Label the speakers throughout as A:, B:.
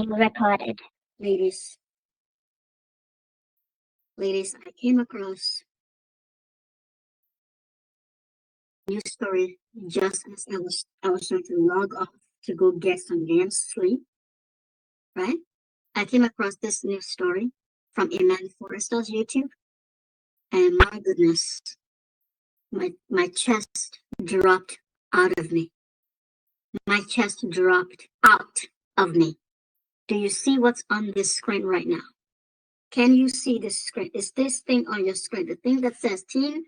A: recorded.
B: Ladies, I came across a news story just as I was trying to log off to go get some damn sleep, right? I came across this news story from Iman Forrestal's YouTube, and my goodness, my chest dropped out of me. My chest dropped out of me. Do you see what's on this screen right now? Can you see this screen? Is this thing on your screen? The thing that says teen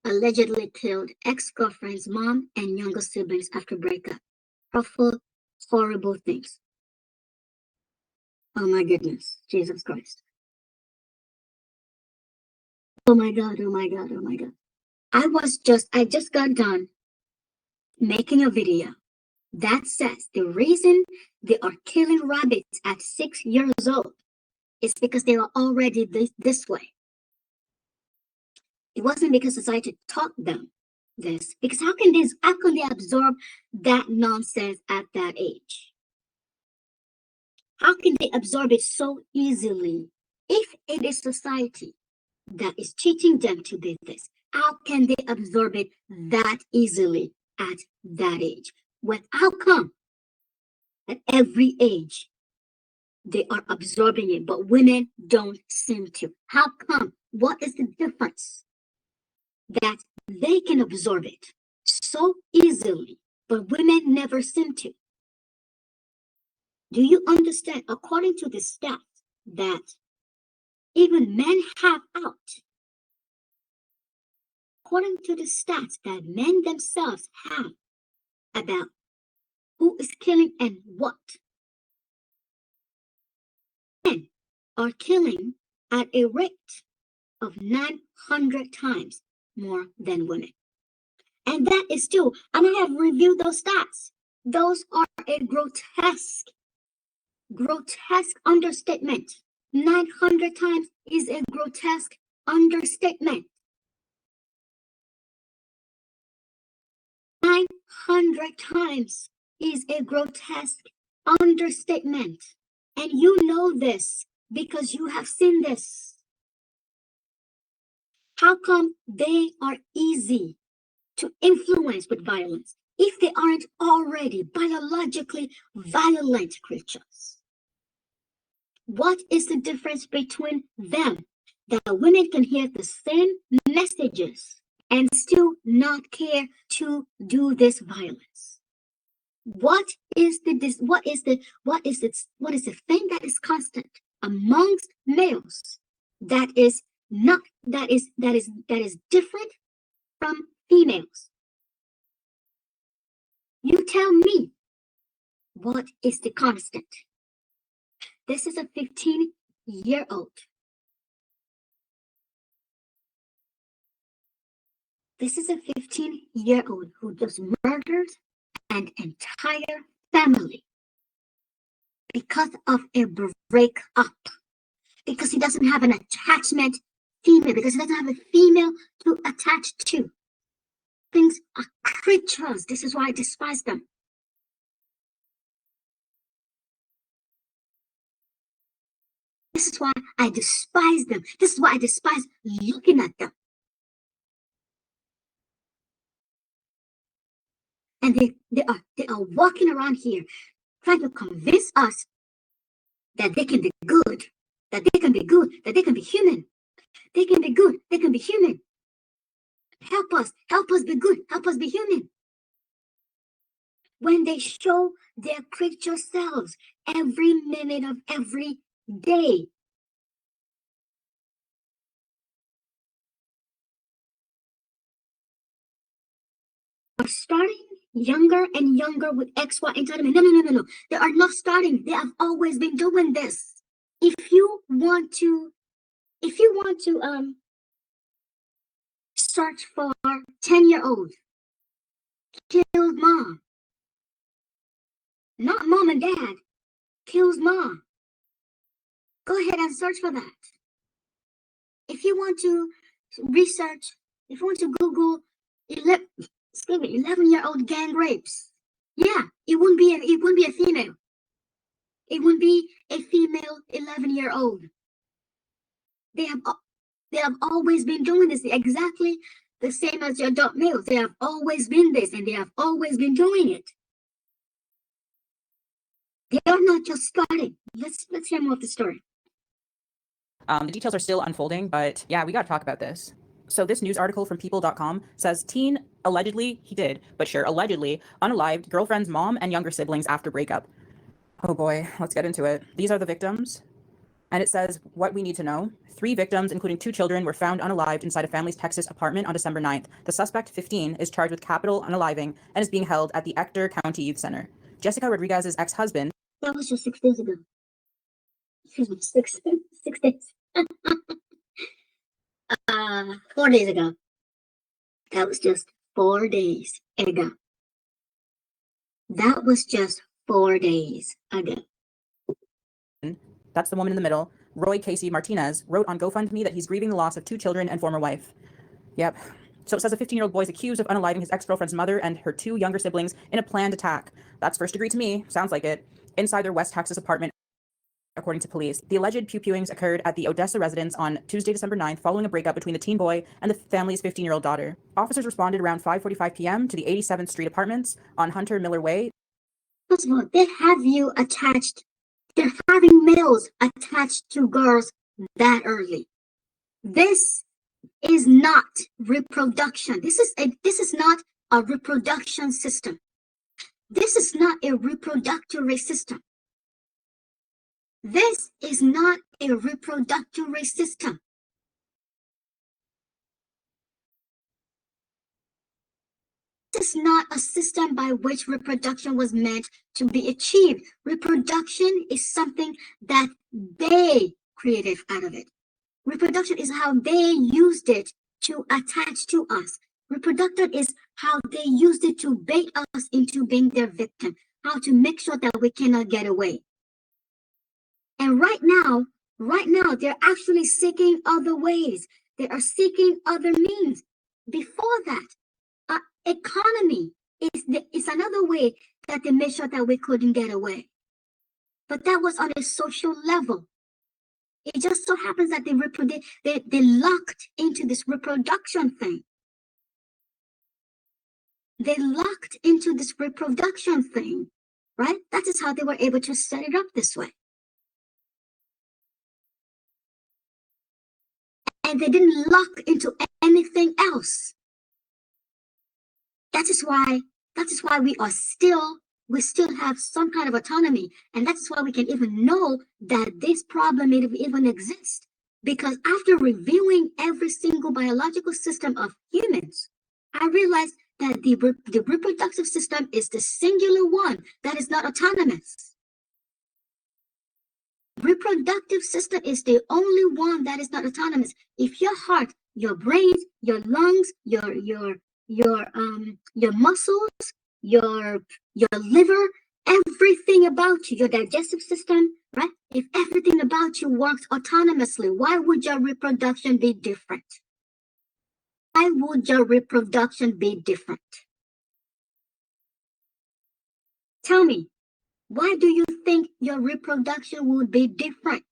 B: allegedly killed ex-girlfriend's mom and younger siblings after breakup. Awful, horrible things. Oh my goodness, Jesus Christ. Oh my God, oh my God, oh my God. I just got done making a video that says the reason they are killing rabbits at 6 years old is because they are already this way. It wasn't because society taught them this, because how can they absorb that nonsense at that age? How can they absorb it so easily? If it is society that is teaching them to do this, how can they absorb it that easily at that age? Well, how come at every age they are absorbing it, but women don't seem to? How come? What is the difference that they can absorb it so easily, but women never seem to? Do you understand? According to the stats that even men have out, according to the stats that men themselves have about who is killing and what, men are killing at a rate of 900 times more than women. And that is still, and I have reviewed those stats. Those are a grotesque understatement. 900 times is a grotesque understatement. 900 times is a grotesque understatement. And you know this because you have seen this. How come they are easy to influence with violence if they aren't already biologically violent creatures? What is the difference between them that women can hear the same messages and still not care to do this violence? What is the thing that is constant amongst males that is not that is different from females? You tell me, what is the constant? This is a 15-year-old. This is a 15-year-old who just murdered an entire family because of a breakup, because he doesn't have an attachment female, because he doesn't have a female to attach to. Things are creatures. This is why I despise them. This is why I despise them. This is why I despise looking at them. And they are walking around here trying to convince us that they can be good, that they can be good, that they can be human. They can be good, they can be human. Help us be good, help us be human. When they show their creature selves every minute of every day. Are starting younger and younger with XY entitlement. No. They are not starting. They have always been doing this. If you want to search for 10-year-old killed mom, not mom and dad, kills mom, go ahead and search for that. If you want to research, if you want to Google 11-year-old gang rapes, yeah, it wouldn't be a female. It would be a female 11-year-old. They have always been doing this exactly the same as the adult males. They have always been this, and they have always been doing it. They are not just starting. Let's hear more of the story.
A: The details are still unfolding, but yeah, we got to talk about this. So this news article from people.com says teen allegedly, he did, but sure, allegedly, unalived girlfriend's mom and younger siblings after breakup. Oh boy, let's get into it. These are the victims. And it says what we need to know. 3 victims, including 2 children, were found unalived inside a family's Texas apartment on December 9th. The suspect, 15, is charged with capital unaliving and is being held at the Ector County Youth Center. Jessica Rodriguez's ex-husband.
B: That was just 6 days ago. Excuse me, 6 days. 4 days ago. That was just 4 days ago. That was just 4 days ago.
A: That's the woman in the middle. Roy Casey Martinez wrote on GoFundMe that he's grieving the loss of 2 children and former wife. Yep. So it says a 15-year-old boy is accused of unaliving his ex-girlfriend's mother and her 2 younger siblings in a planned attack. That's first degree to me. Sounds like it. Inside their West Texas apartment, according to police. The alleged pew-pewings occurred at the Odessa residence on Tuesday, December 9th, following a breakup between the teen boy and the family's 15-year-old daughter. Officers responded around 5:45 p.m. to the 87th Street apartments on Hunter Miller Way.
B: First of all, they have you attached. They're having males attached to girls that early. This is not reproduction. This is not a reproduction system. This is not a reproductory system. This is not a reproductory system. This is not a system by which reproduction was meant to be achieved. Reproduction is something that they created out of it. Reproduction is how they used it to attach to us. Reproduction is how they used it to bait us into being their victim, how to make sure that we cannot get away. And right now, they're actually seeking other ways. They are seeking other means. Before that, economy is another way that they made sure that we couldn't get away. But that was on a social level. It just so happens that they locked into this reproduction thing. They locked into this reproduction thing, right? That is how they were able to set it up this way. And they didn't lock into anything else. That is why we still have some kind of autonomy. And that's why we can even know that this problem even exists. Because after reviewing every single biological system of humans, I realized that the reproductive system is the singular one that is not autonomous. Reproductive system is the only one that is not autonomous. If your heart, your brain, your lungs, your muscles, your liver, everything about you, your digestive system, right? If everything about you works autonomously, why would your reproduction be different? Why would your reproduction be different? Tell me, why do you think your reproduction would be different?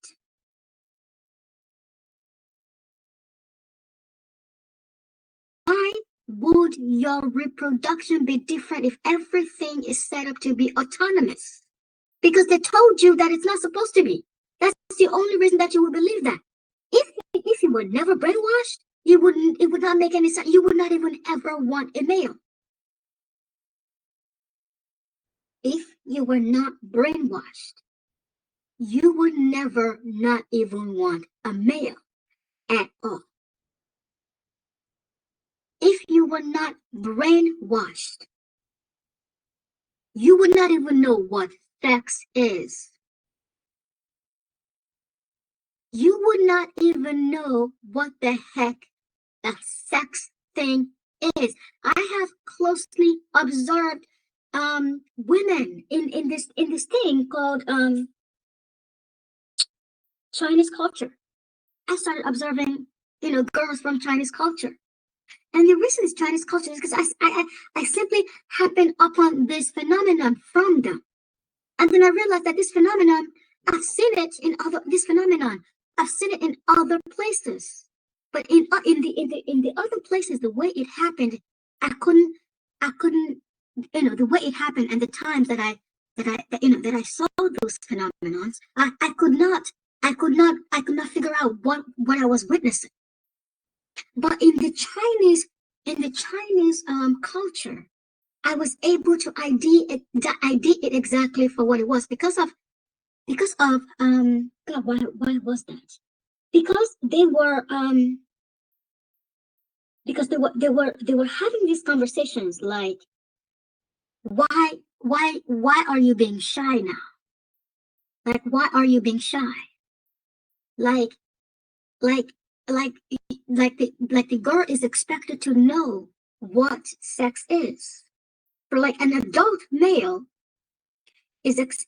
B: Why would your reproduction be different if everything is set up to be autonomous? Because they told you that it's not supposed to be. That's the only reason that you would believe that. If you were never brainwashed, it would not make any sense. You would not even ever want a male. If you were not brainwashed, you would never not even want a male at all. If you were not brainwashed, you would not even know what sex is. You would not even know what the heck a sex thing is. I have closely observed women in this thing called Chinese culture. I started observing, girls from Chinese culture. And the reason it's Chinese culture is because I simply happened upon this phenomenon from them. And then I realized that this phenomenon, I've seen it in other this phenomenon. I've seen it in other places, but in the other places, the way it happened, I couldn't, the way it happened and the times that I saw those phenomenons, I could not figure out what I was witnessing. But in the Chinese culture, I was able to ID it exactly for what it was because of God, why was that? Because they were having these conversations like, why are you being shy now? Like, why are you being shy? Like like like like the girl is expected to know what sex is. For like an adult male expects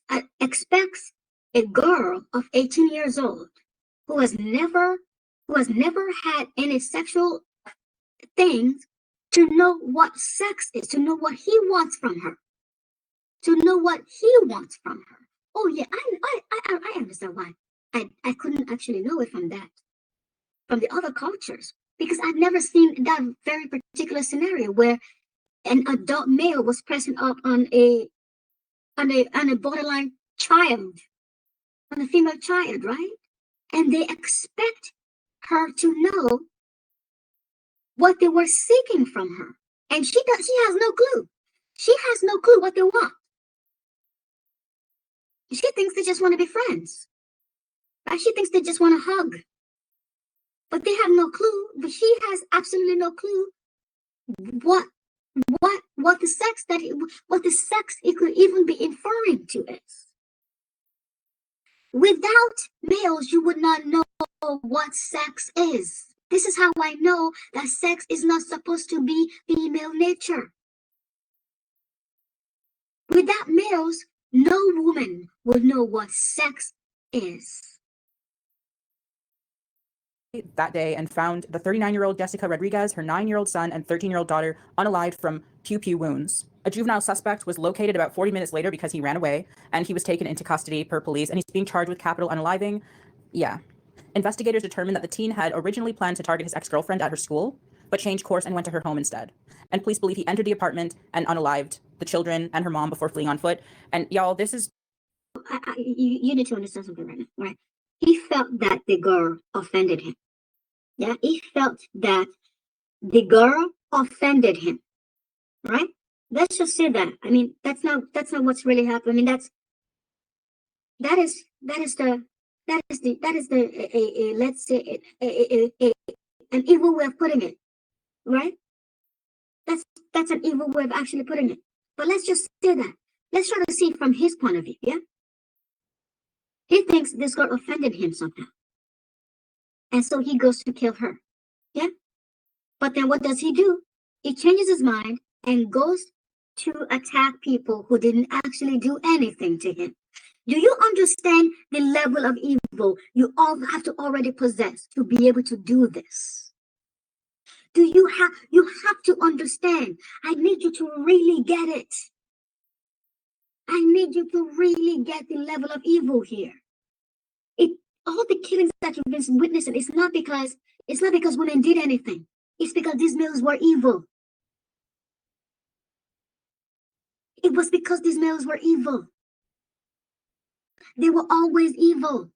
B: a girl of 18 years old who has never had any sexual things to know what sex is, to know what he wants from her, to know what he wants from her. Oh yeah, I understand why I couldn't actually know it from the other cultures, because I've never seen that very particular scenario where an adult male was pressing up on a borderline child, on a female child, right? And they expect her to know what they were seeking from her. And she has no clue. She has no clue what they want. She thinks they just want to be friends. Right? She thinks they just want to hug. But they have no clue. But she has absolutely no clue what what the sex it could even be inferring to is. Without males, you would not know what sex is. This is how I know that sex is not supposed to be female nature. Without males, no woman would know what sex is.
A: That day and found the 39-year-old Jessica Rodriguez, her 9-year-old son, and 13-year-old daughter unalived from pew-pew wounds. A juvenile suspect was located about 40 minutes later because he ran away, and he was taken into custody per police, and he's being charged with capital unaliving. Yeah. Investigators determined that the teen had originally planned to target his ex-girlfriend at her school, but changed course and went to her home instead. And police believe he entered the apartment and unalived the children and her mom before fleeing on foot. And y'all, this is...
B: You need to understand something right now, right? He felt that the girl offended him. Yeah, he felt that the girl offended him, right? Let's just say that. I mean, that's not what's really happening. I mean, that is the let's say an evil way of putting it, right? That's an evil way of actually putting it. But let's just say that. Let's try to see it from his point of view. Yeah, he thinks this girl offended him somehow, and so he goes to kill her. Yeah, but then what does he do? He changes his mind and goes to attack people who didn't actually do anything to him. Do you understand the level of evil you all have to already possess to be able to do this? You have to understand. I need you to really get it. I need you to really get the level of evil here. All the killings that you've been witnessing, it's not because women did anything. It's because these males were evil. It was because these males were evil. They were always evil.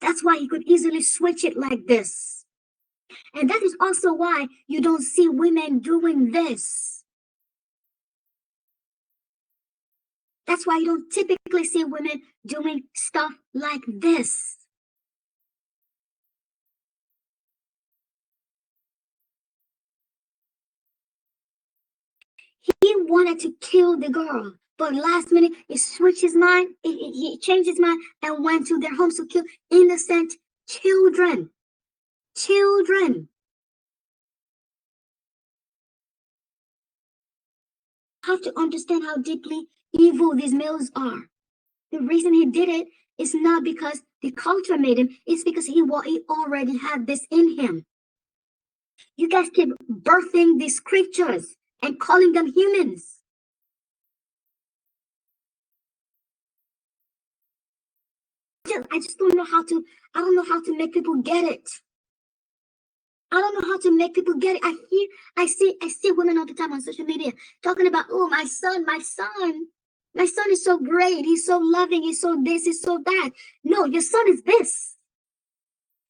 B: That's why he could easily switch it like this. And that is also why you don't see women doing this. That's why you don't typically see women doing stuff like this. He wanted to kill the girl, but last minute he switched his mind, he changed his mind and went to their homes to kill innocent children. Children. Have to understand how deeply evil these males are. The reason he did it is not because the culture made him, it's because he already had this in him. You guys keep birthing these creatures and calling them humans. I just don't know how to. I don't know how to make people get it. I don't know how to make people get it. I see women all the time on social media talking about, oh, my son is so great. He's so loving. He's so this. He's so that. No, your son is this.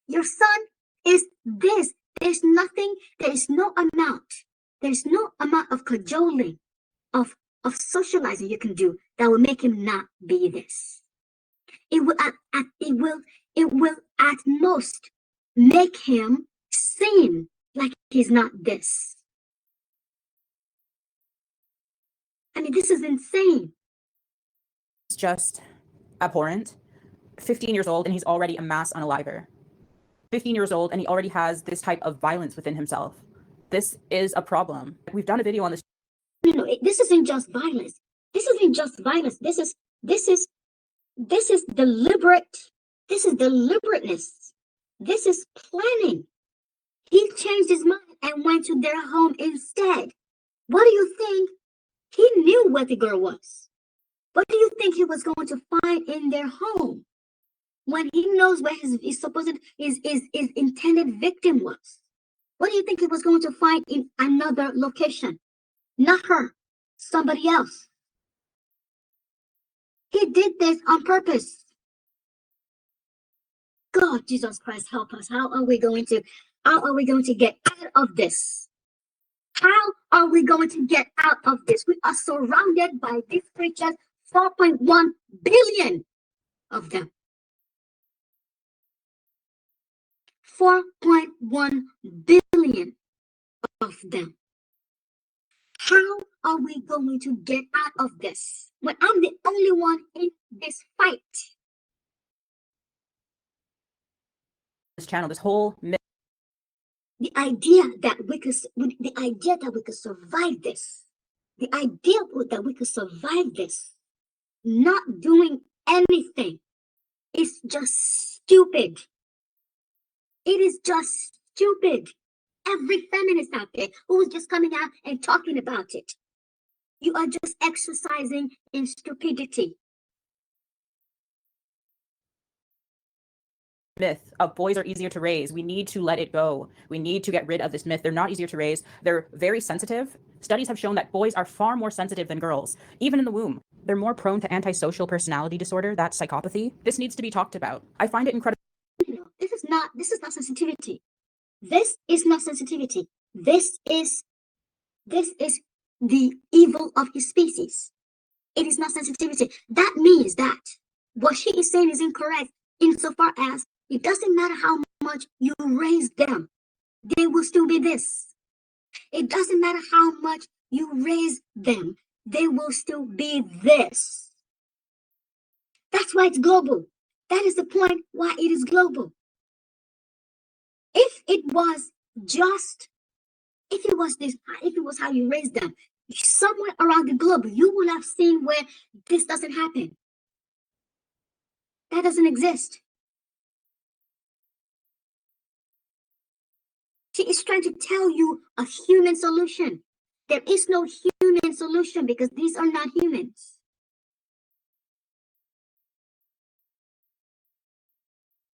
B: Your son is this. There's nothing. There is no amount. There's no amount of cajoling, of socializing you can do that will make him not be this. It will at most make him seem like he's not this. I mean, this is insane.
A: It's just abhorrent. 15 years old and he's already a mass unaliver. 15 years old and he already has this type of violence within himself. This is a problem. We've done a video on this.
B: No, this isn't just violence. This isn't just violence. This is deliberate. This is deliberateness. This is planning. He changed his mind and went to their home instead. What do you think? He knew where the girl was. What do you think he was going to find in their home when he knows where his supposed his intended victim was? What do you think he was going to find in another location? Not her, somebody else. He did this on purpose. God, Jesus Christ, help us. How are we going to get out of this? How are we going to get out of this? We are surrounded by these creatures, 4.1 billion of them. 4.1 billion of them. How are we going to get out of this when I'm the only one in this fight?
A: This channel, this whole myth.
B: The idea that we could survive this, the idea that we could survive this, not doing anything, is just stupid. It is just stupid. Every feminist out there who is just coming out and talking about it, you are just exercising in stupidity.
A: Myth of boys are easier to raise. We need to let it go. We need to get rid of this myth. They're not easier to raise. They're very sensitive. Studies have shown that boys are far more sensitive than girls, even in the womb. They're more prone to antisocial personality disorder, that's psychopathy. This needs to be talked about. I find it incredible.
B: This is not sensitivity. This is not sensitivity. This is the evil of his species. It is not sensitivity. That means that what she is saying is incorrect insofar as it doesn't matter how much you raise them, they will still be this. It doesn't matter how much you raise them, they will still be this. That's why it's global. That is the point why it is global. If it was how you raise them, somewhere around the globe, you will have seen where this doesn't happen. That doesn't exist. She is trying to tell you a human solution. There is no human solution because these are not humans.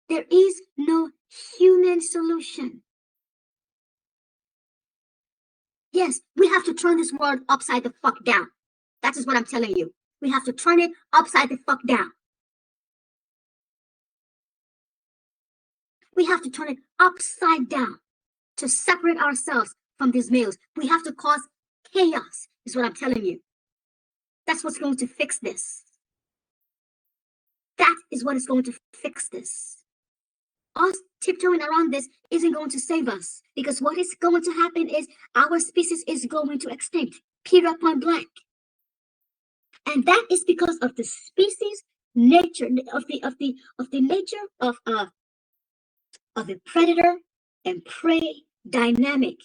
B: There is no human solution. Yes, we have to turn this world upside the fuck down. That is what I'm telling you. We have to turn it upside the fuck down. We have to turn it upside down to separate ourselves from these males. We have to cause chaos, is what I'm telling you. That's what's going to fix this. That is what is going to fix this. Us tiptoeing around this isn't going to save us, because what is going to happen is our species is going to extinct, period, point blank. And that is because of the species nature of the nature of a predator and prey dynamic.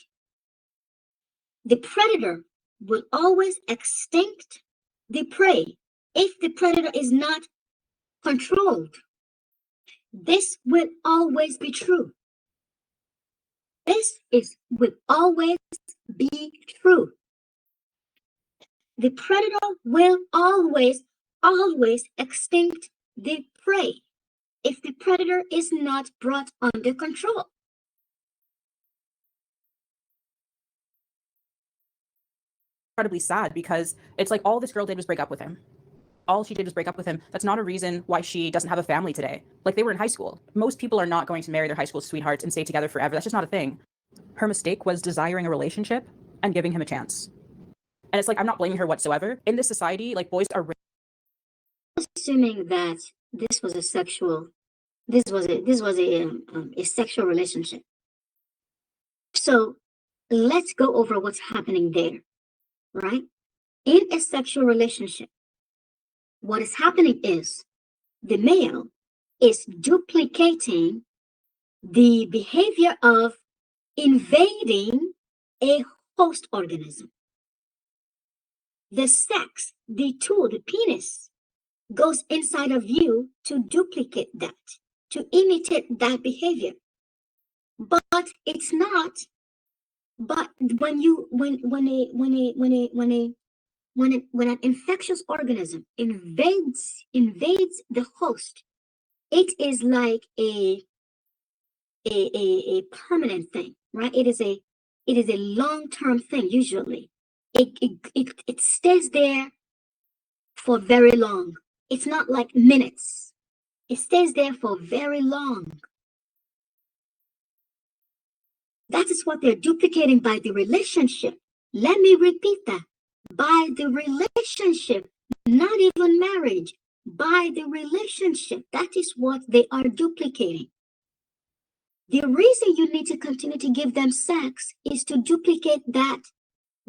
B: The predator will always extinct the prey if the predator is not controlled. This will always be true. Will always be true. The predator will always extinct the prey. if the predator is not brought under control.
A: Incredibly sad because it's like all this girl did was break up with him. All she did was break up with him. That's not a reason why she doesn't have a family today. Like, they were in high school. Most people are not going to marry their high school sweethearts and stay together forever. That's just not a thing. Her mistake was desiring a relationship and giving him a chance. And it's like, I'm not blaming her whatsoever. In this society, like, boys are
B: assuming that this was a sexual a sexual relationship. So let's go over what's happening there, right? In a sexual relationship, what is happening is the male is duplicating the behavior of invading a host organism. The sex, the tool, the penis, goes inside of you to duplicate that, to imitate that behavior. But it's not. But when an infectious organism invades the host, it is like a permanent thing, right? It is a long-term thing. Usually, it stays there for very long. It's not like minutes. It stays there for very long. That is what they're duplicating by the relationship. Let me repeat that. By the relationship, not even marriage. By the relationship, that is what they are duplicating. The reason you need to continue to give them sex is to duplicate that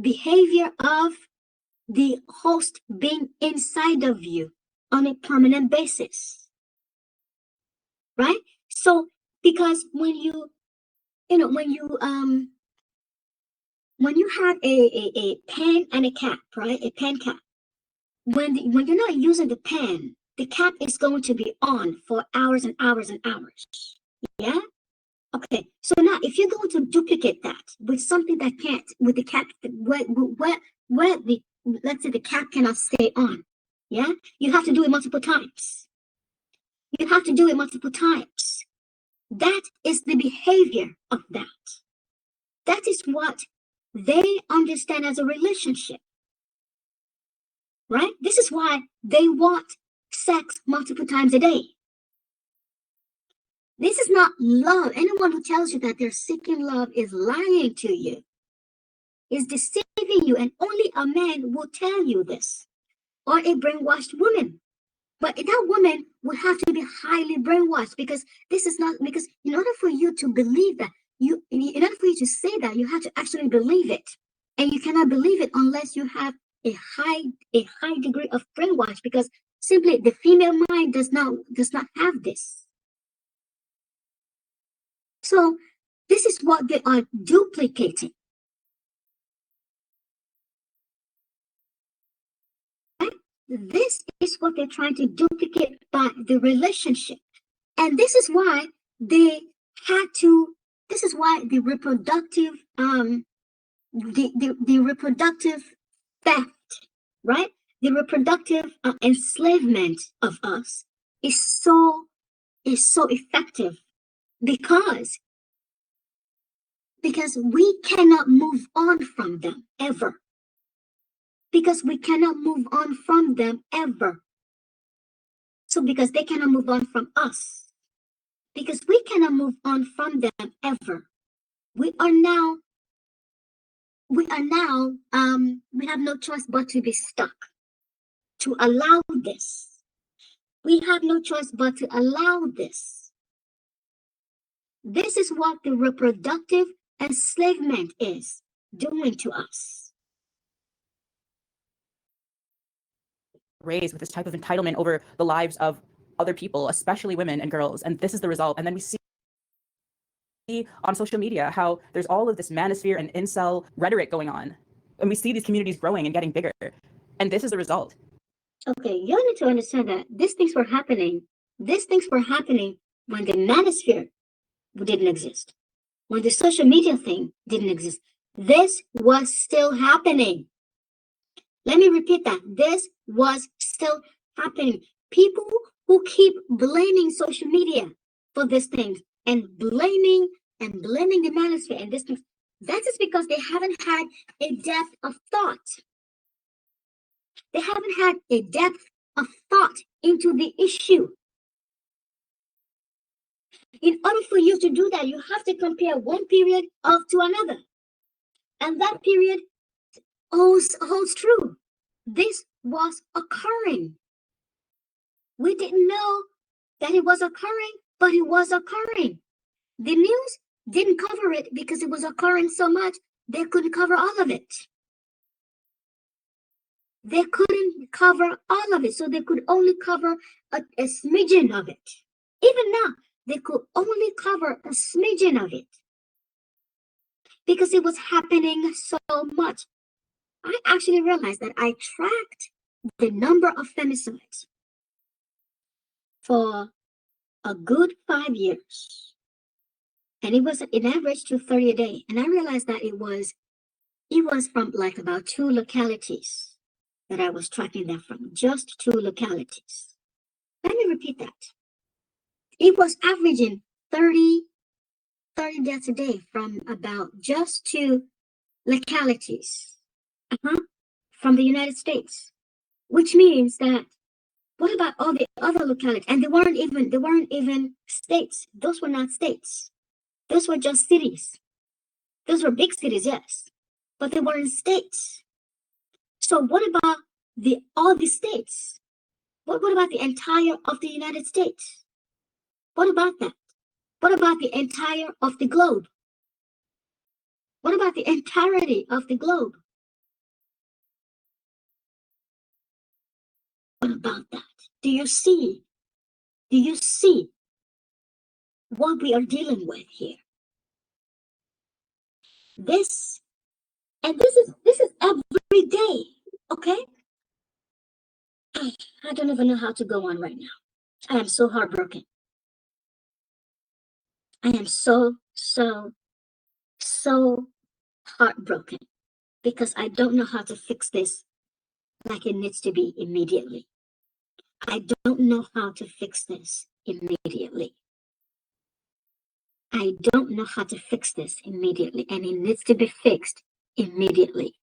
B: behavior of the host being inside of you on a permanent basis. Right? So, because when you have a pen and a cap, right? A pen cap. When you're not using the pen, the cap is going to be on for hours and hours and hours. Yeah? Okay. So now if you're going to duplicate that with something that can't, with the cap, where the, let's say the cap cannot stay on. Yeah? You have to do it multiple times. You have to do it multiple times. That is the behavior of that. That is what they understand as a relationship, right? This is why they want sex multiple times a day. This is not love. Anyone who tells you that they're seeking love is lying to you, is deceiving you, and only a man will tell you this, or a brainwashed woman. But that woman would have to be highly brainwashed, because this is not, because in order for you to believe that, in order for you to say that, you have to actually believe it. And you cannot believe it unless you have a high degree of brainwash, because simply the female mind does not have this. So this is what they are duplicating. Right? This is what they're trying to duplicate by the relationship. And this is why they had to, this is why the reproductive the reproductive theft, right? The reproductive enslavement of us is so effective, because we cannot move on from them ever. Because we cannot move on from them ever. So because they cannot move on from us, because we cannot move on from them ever, we have no choice but to be stuck, to allow this. We have no choice but to allow this. This is what the reproductive enslavement is doing to us.
A: raised with this type of entitlement over the lives of other people, especially women and girls. And this is the result. And then we see on social media how there's all of this manosphere and incel rhetoric going on. And we see these communities growing and getting bigger. And this is the result.
B: Okay, you need to understand that these things were happening. These things were happening when the manosphere didn't exist, when the social media thing didn't exist. This was still happening. Let me repeat that. This was still happening. People who keep blaming social media for these things and blaming the manosphere and this thing. That is because they haven't had a depth of thought. They haven't had a depth of thought into the issue. In order for you to do that, you have to compare one period to another. And that period holds true. This was occurring. We didn't know that it was occurring, but it was occurring. The news didn't cover it because it was occurring so much, they couldn't cover all of it. They couldn't cover all of it, so they could only cover a smidgen of it. Even now, they could only cover a smidgen of it because it was happening so much. I actually realized that I tracked the number of femicides for a good 5 years. And it was an average 230 a day. And I realized that it was from like about 2 localities that I was tracking that from, just 2 localities. Let me repeat that. It was averaging 30 deaths a day from about just 2 localities from the United States, which means that what about all the other localities? And they weren't even states. Those were not states. Those were just cities. Those were big cities, yes, but they weren't states. So what about all the states? What about the entire of the United States? What about that? What about the entire of the globe? What about the entirety of the globe? What about that? Do you see what we are dealing with here? This is every day, okay? I don't even know how to go on right now. I am so heartbroken. I am so heartbroken because I don't know how to fix this like it needs to be immediately. I don't know how to fix this immediately. I don't know how to fix this immediately, and it needs to be fixed immediately.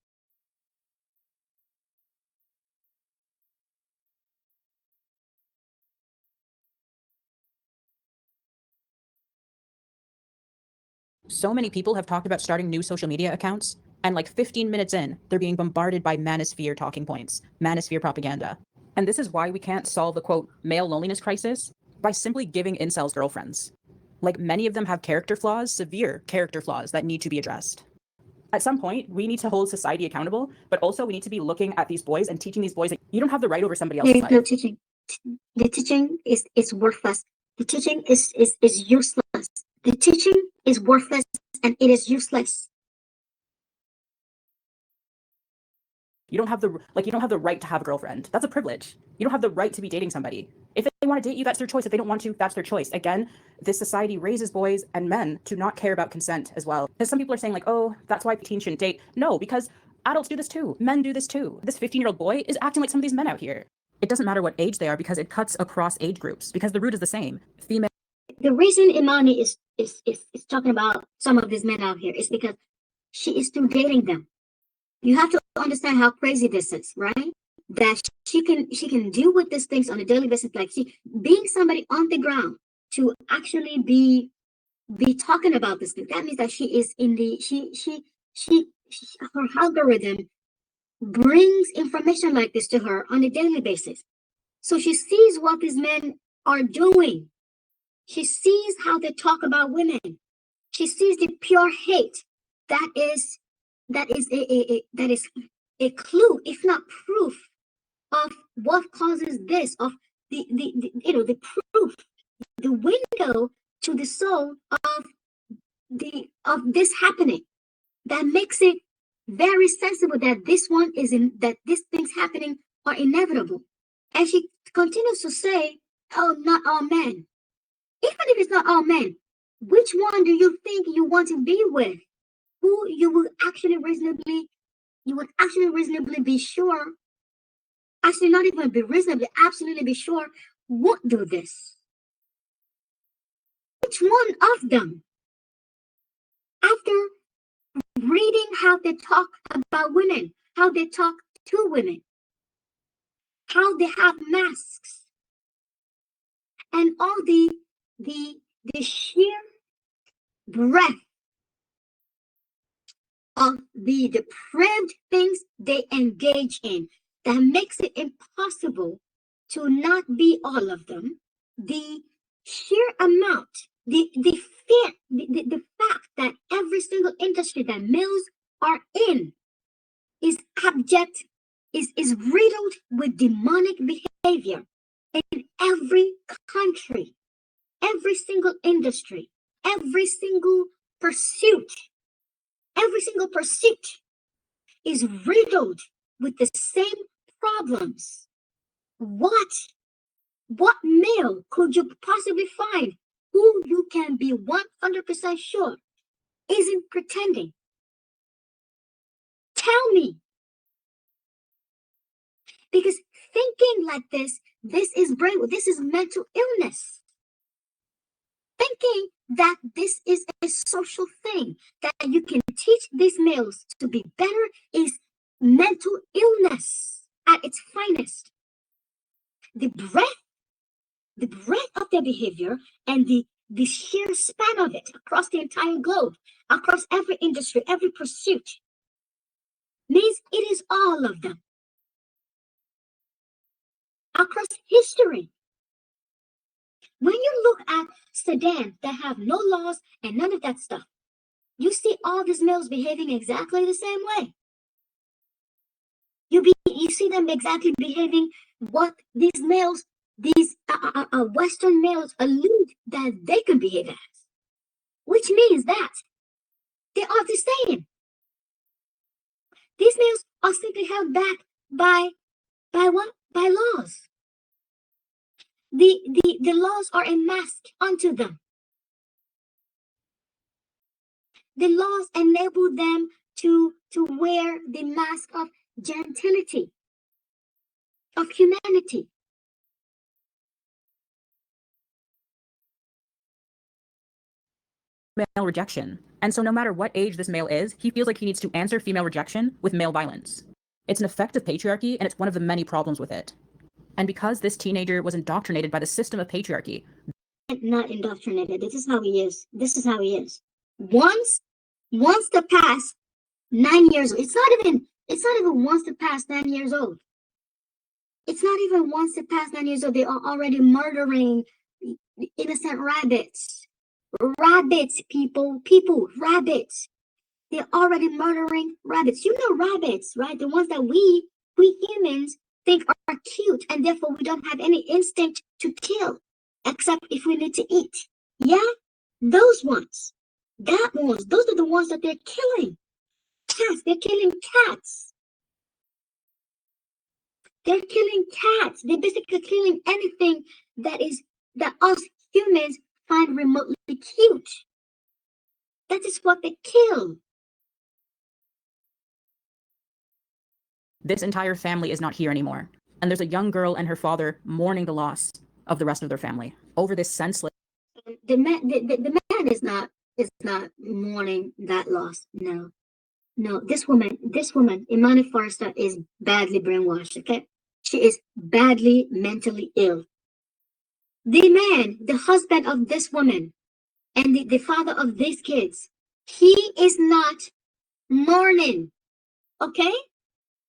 A: So many people have talked about starting new social media accounts, and like 15 minutes in, they're being bombarded by manosphere talking points, manosphere propaganda. And this is why we can't solve the quote male loneliness crisis by simply giving incels girlfriends. Like many of them have character flaws, severe character flaws that need to be addressed. At some point, we need to hold society accountable, but also we need to be looking at these boys and teaching these boys that you don't have the right over somebody else's
B: There is
A: life.
B: no teaching. The teaching is worthless. The teaching is useless. The teaching is worthless and it is useless.
A: You don't have the right to have a girlfriend. That's a privilege. You don't have the right to be dating somebody. If they want to date you, that's their choice. If they don't want to, that's their choice. Again, this society raises boys and men to not care about consent as well. Because some people are saying like, oh, that's why teens shouldn't date. No, because adults do this too. Men do this too. This 15-year-old boy is acting like some of these men out here. It doesn't matter what age they are because it cuts across age groups because the root is the same. Female.
B: The reason Imani is talking about some of these men out here is because she is still dating them. You have to understand how crazy this is, right? That she can deal with these things on a daily basis, like being somebody on the ground to actually be talking about this thing. That means that she is in the her algorithm brings information like this to her on a daily basis. So she sees what these men are doing. She sees how they talk about women. She sees the pure hate that is a clue, if not proof, of what causes this, of the proof, the window to the soul of this happening, that makes it very sensible that that these things happening are inevitable. And she continues to say, oh, not all men. Even if it's not all men, which one do you think you want to be with? Who you would actually reasonably be sure, actually not even be reasonably, absolutely be sure would do this? Which one of them? After reading how they talk about women, how they talk to women, how they have masks, and all the sheer breadth of the depraved things they engage in that makes it impossible to not be all of them. The sheer amount, the fear, the fact that every single industry that males are in is abject, is riddled with demonic behavior in every country, every single industry, every single pursuit. Every single pursuit is riddled with the same problems. What male could you possibly find who you can be 100% sure isn't pretending? Tell me. Because thinking like this is this is mental illness. Thinking that this is a social thing, that you can teach these males to be better, is mental illness at its finest. The breadth of their behavior and the sheer span of it across the entire globe, across every industry, every pursuit, means it is all of them. Across history. When you look at Sudan that have no laws and none of that stuff, you see all these males behaving exactly the same way. You see them exactly behaving what these males, these Western males allude that they can behave as, which means that they are the same. These males are simply held back by what? By laws. The laws are a mask unto them. The laws enable them to wear the mask of gentility, of humanity.
A: Male rejection. And so no matter what age this male is, he feels like he needs to answer female rejection with male violence. It's an effect of patriarchy, and it's one of the many problems with it. And because this teenager was indoctrinated by the system of patriarchy.
B: Not indoctrinated. This is how he is. This is how he is. Once the past 9 years, it's not even once the past 9 years old. It's not even once the past 9 years old. They are already murdering innocent rabbits. Rabbits, people, rabbits. They're already murdering rabbits. You know rabbits, right? The ones that we humans think are cute, and therefore we don't have any instinct to kill, except if we need to eat. Yeah? Those ones. Those are the ones that they're killing. Cats, they're killing cats. They're killing cats. They're basically killing anything that us humans find remotely cute. That is what they kill.
A: This entire family is not here anymore. And there's a young girl and her father mourning the loss of the rest of their family over this senseless.
B: The man is not mourning that loss. No. This woman, Imani Forrester, is badly brainwashed. Okay, she is badly mentally ill. The man, the husband of this woman, and the father of these kids, he is not mourning. Okay,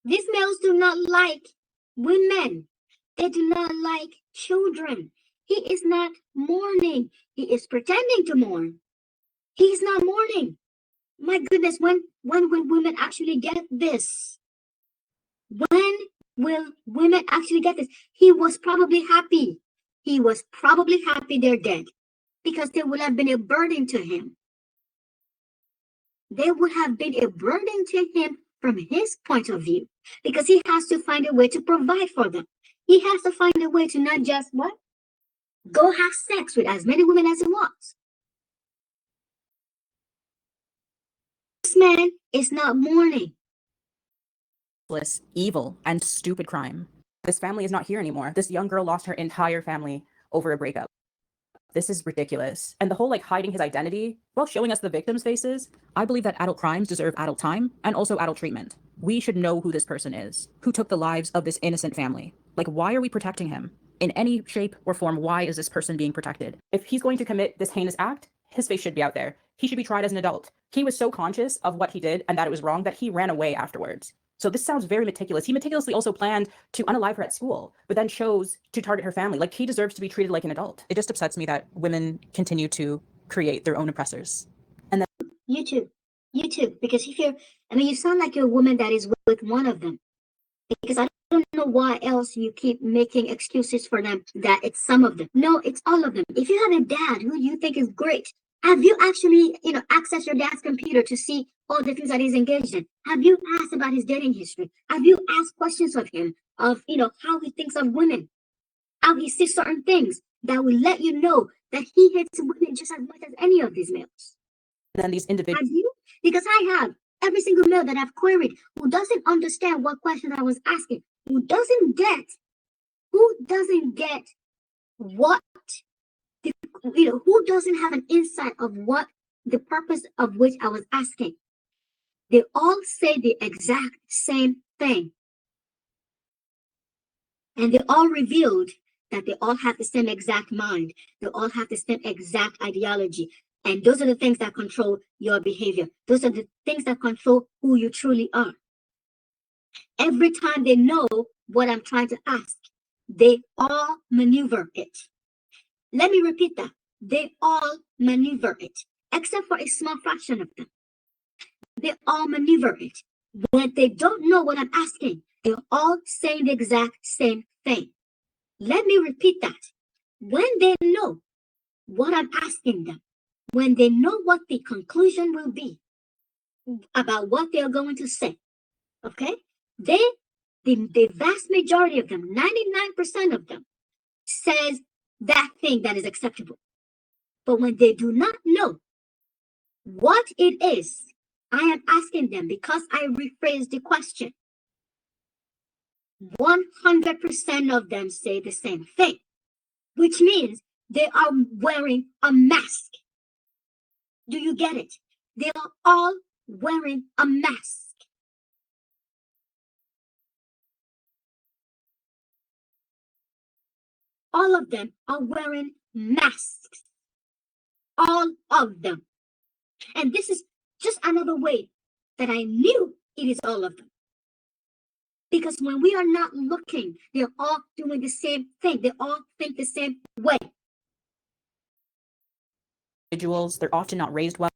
B: these males do not like women. They do not like children. He is not mourning. He is pretending to mourn. He is not mourning. My goodness, when will women actually get this? When will women actually get this? He was probably happy. He was probably happy they're dead, because they would have been a burden to him. They would have been a burden to him from his point of view, because he has to find a way to provide for them. He has to find a way to not just what? Go have sex with as many women as he wants. This man is not mourning.
A: Evil and stupid crime. This family is not here anymore. This young girl lost her entire family over a breakup. This is ridiculous. And the whole like hiding his identity while showing us the victims' faces, I believe that adult crimes deserve adult time and also adult treatment. We should know who this person is, who took the lives of this innocent family. Like, why are we protecting him? In any shape or form, why is this person being protected? If he's going to commit this heinous act, his face should be out there. He should be tried as an adult. He was so conscious of what he did and that it was wrong that he ran away afterwards. So this sounds very meticulous. He meticulously also planned to unalive her at school, but then chose to target her family. Like, he deserves to be treated like an adult. It just upsets me that women continue to create their own oppressors. And then
B: You too. You too. Because if you're, I mean, you sound like you're a woman that is with one of them. Because I don't know why else you keep making excuses for them that it's some of them. No, it's all of them. If you have a dad who you think is great, have you actually, accessed your dad's computer to see all the things that he's engaged in? Have you asked about his dating history? Have you asked questions of him of, how he thinks of women, how he sees certain things that will let you know that he hates women just as much as any of these males?
A: then these individuals.
B: Have you? Because I have. Every single male that I've queried who doesn't understand what question I was asking, who doesn't get what, who doesn't have an insight of what the purpose of which I was asking. They all say the exact same thing. And they all revealed that they all have the same exact mind. They all have the same exact ideology. And those are the things that control your behavior. Those are the things that control who you truly are. Every time they know what I'm trying to ask, they all maneuver it. Let me repeat that. They all maneuver it, except for a small fraction of them. They all maneuver it. When they don't know what I'm asking, they're all saying the exact same thing. Let me repeat that. When they know what I'm asking them, when they know what the conclusion will be about what they're going to say, okay? The vast majority of them, 99% of them, says that thing that is acceptable. But when they do not know what it is, I am asking them because I rephrased the question. 100% of them say the same thing, which means they are wearing a mask. Do you get it? They are all wearing a mask. All of them are wearing masks. All of them. And this is just another way that I knew it is all of them. Because when we are not looking, they're all doing the same thing. They all think the same way.
A: Individuals, they're often not raised well.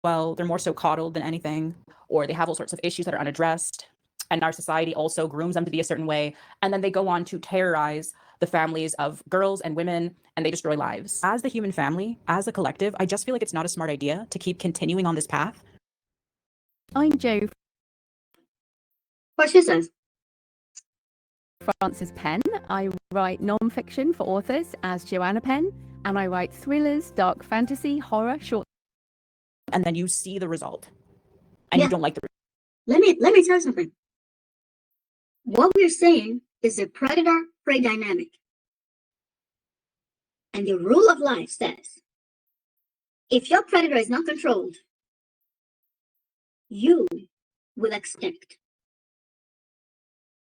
A: well, they're more so coddled than anything, or they have all sorts of issues that are unaddressed. And our society also grooms them to be a certain way. And then they go on to terrorize the families of girls and women, and they destroy lives. As the human family, as a collective, I just feel like it's not a smart idea to keep continuing on this path.
C: I'm Jo
B: What she says.
C: Frances Penn. I write non-fiction for authors as Joanna Penn, and I write thrillers, dark fantasy, horror, short.
A: And then you see the result, and
B: Yeah.
A: you don't like the
B: Let me tell you something. What we're saying is a predator-prey dynamic. And the rule of life says, if your predator is not controlled, you will extinct.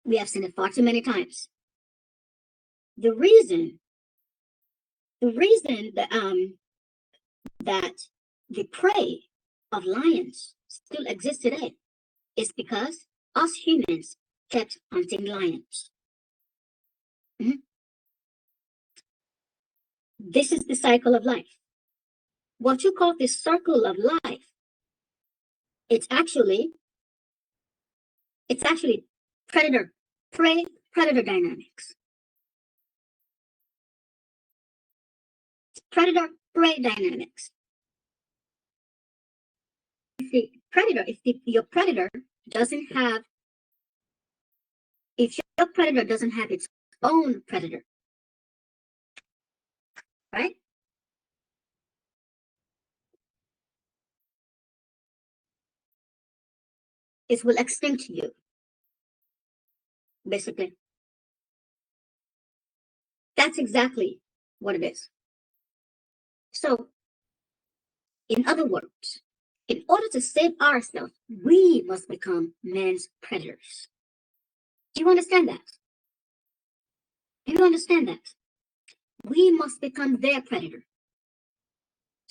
B: We have seen it far too many times. The reason that the prey of lions still exists today is because us humans kept hunting lions. This is the cycle of life. What you call the circle of life, it's actually predator dynamics. Predator-prey dynamics. If your predator doesn't have its own predator, right? It will extinct you, basically. That's exactly what it is. So, in other words, in order to save ourselves, we must become men's predators. Do you understand that? Do you understand that? We must become their predator,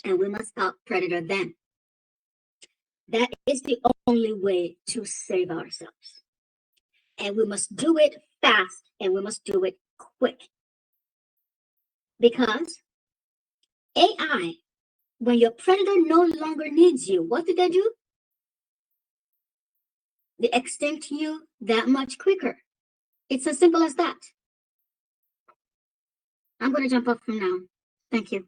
B: and we must out-predator them. That is the only way to save ourselves. And we must do it fast, and we must do it quick. Because AI, when your predator no longer needs you, what do? They extinct you that much quicker. It's as simple as that. I'm going to jump off from now. Thank you.